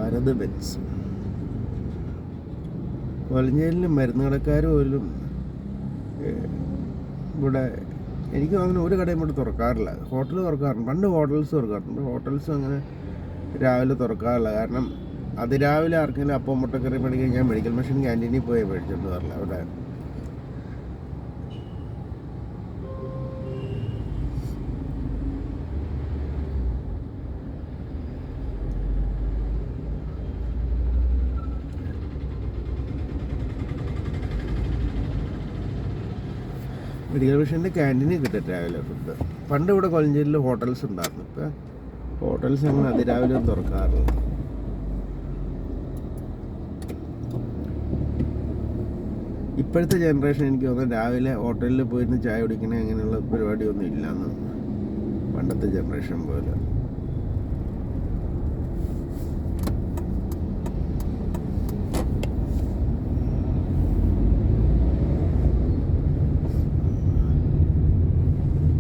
Bharat Benz. കൊലഞ്ചേരിലും മരുന്ന് കടക്കാർ പോലും ഇവിടെ എനിക്ക് തോന്നുന്നു ഒരു കടയും ഇവിടെ തുറക്കാറില്ല. ഹോട്ടൽ തുറക്കാറുണ്ട്, പണ്ട് ഹോട്ടൽസ് തുറക്കാറുണ്ട്. ഹോട്ടൽസ് അങ്ങനെ രാവിലെ തുറക്കാറില്ല. കാരണം അതിരാവിലെ ആർക്കെങ്കിലും അപ്പം മുട്ടക്കറി മേടിക്കാൻ ഞാൻ മെഡിക്കൽ മിഷൻ ക്യാൻറ്റീനിൽ പോയി മേടിച്ചോണ്ട് വരില്ല. അവിടെ മെഡിക്കൽ മിഷൻ്റെ ക്യാൻറ്റീനിൽ കിട്ടും രാവിലെ ഫുഡ്. പണ്ട് ഇവിടെ കൊലഞ്ചേരിയിൽ ഹോട്ടൽസ് ഉണ്ടായിരുന്നു. ഇപ്പം ഹോട്ടൽസ് അങ്ങനെ അതിരാവിലെ ഒന്നും തുറക്കാറില്ല. ഇപ്പോഴത്തെ ജനറേഷൻ എനിക്ക് തോന്നുന്നു രാവിലെ ഹോട്ടലിൽ പോയിരുന്ന് ചായ കുടിക്കണേ അങ്ങനെയുള്ള പരിപാടിയൊന്നും ഇല്ലയെന്ന്, പണ്ടത്തെ ജനറേഷൻ പോലെ.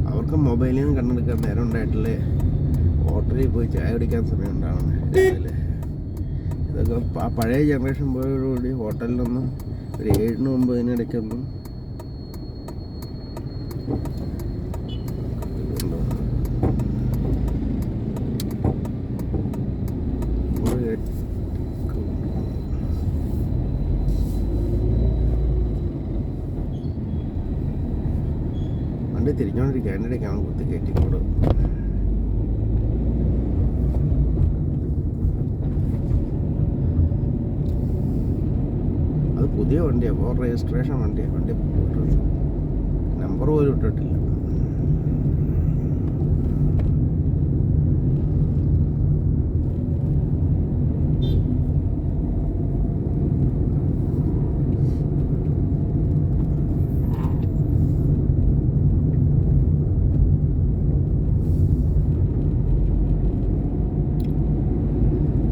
അവർക്ക് മൊബൈലിൽ നിന്ന് കണ്ണെടുക്കാൻ നേരം ഉണ്ടായിട്ടില്ലേ ഹോട്ടലിൽ പോയി ചായ കുടിക്കാൻ സമയം ഉണ്ടാവണം രാവിലെ. ഇതൊക്കെ പഴയ ജനറേഷൻ പോയതോടുകൂടി ഹോട്ടലിലൊന്നും ഒരു 7-9 ഇടയ്ക്കൊന്നും വണ്ടി തിരിഞ്ഞോണ്ടിരിക്കുക. അതിൻ്റെ ഇടയ്ക്കാണ് കുത്തി കയറ്റിക്കൂടും. അത് പുതിയ വണ്ടിയാണ്, 4 രജിസ്ട്രേഷൻ വണ്ടിയാണ്. വണ്ടി നമ്പർ പോലും ഇട്ടിട്ടില്ല.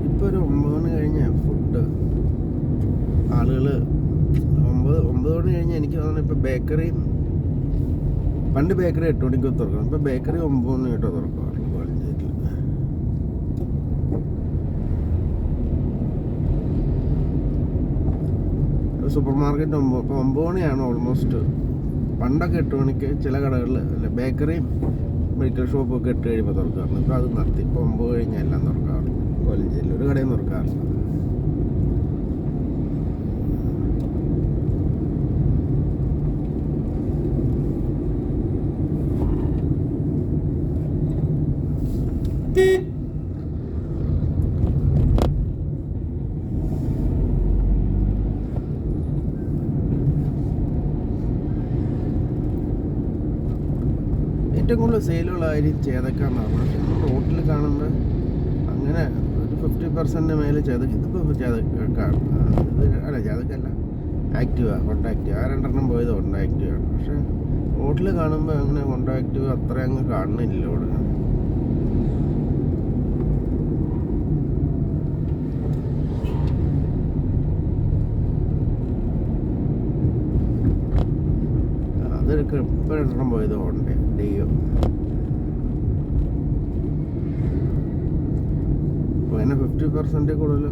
ഇപ്പോൾ ഒരു 9 മണി കഴിഞ്ഞ ഫുഡ് ആളുകൾ 9 മണി കഴിഞ്ഞാൽ എനിക്ക് തോന്നുന്നു ഇപ്പോൾ ബേക്കറി, പണ്ട് ബേക്കറി 8 മണിക്ക് തുറക്കണം, ഇപ്പോൾ ബേക്കറി 9 മണിയായിട്ടോ തുറക്കാറുണ്ട് കോളേജിൽ. സൂപ്പർ മാർക്കറ്റ് 9, ഇപ്പോൾ 9 മണിയാണ് ഓൾമോസ്റ്റ്. പണ്ടൊക്കെ 8 മണിക്ക് ചില കടകളിൽ അല്ല ബേക്കറിയും മെഡിക്കൽ ഷോപ്പൊക്കെ 8 കഴിയുമ്പോൾ തുറക്കാറുണ്ട്. ഇപ്പോൾ അത് നിർത്തി. ഇപ്പോൾ 9 കഴിഞ്ഞാൽ എല്ലാം തുറക്കാറുണ്ട് കോളേജിൽ. ഒരു കടയും തുറക്കാറില്ല. ഏറ്റവും കൂടുതൽ സെയിലുള്ള കാര്യം ചേതക്കാന്നാണ്. പക്ഷെ റോട്ടിൽ കാണുമ്പോൾ അങ്ങനെ ഒരു 50% മേലെ ചേതക്ക്. ഇതിപ്പോൾ ചേതക്കാണ്. ഇത് അല്ല, ചേതക്കല്ല, ആക്റ്റീവ, ഹോണ്ട ആക്റ്റീവ. 2 പോയത് ഹോണ്ട ആക്റ്റീവാണ്. പക്ഷെ റോട്ടിൽ കാണുമ്പോൾ അങ്ങനെ ഹോണ്ട ആക്റ്റീവ അത്ര അങ്ങ് കാണുന്നില്ല ഇവിടെ. അതൊക്കെ ഇപ്പോൾ 2 പോയത് ഹോണ്ട ഡിയോ. അപ്പോൾ അതിനെ 50% കൂടുതൽ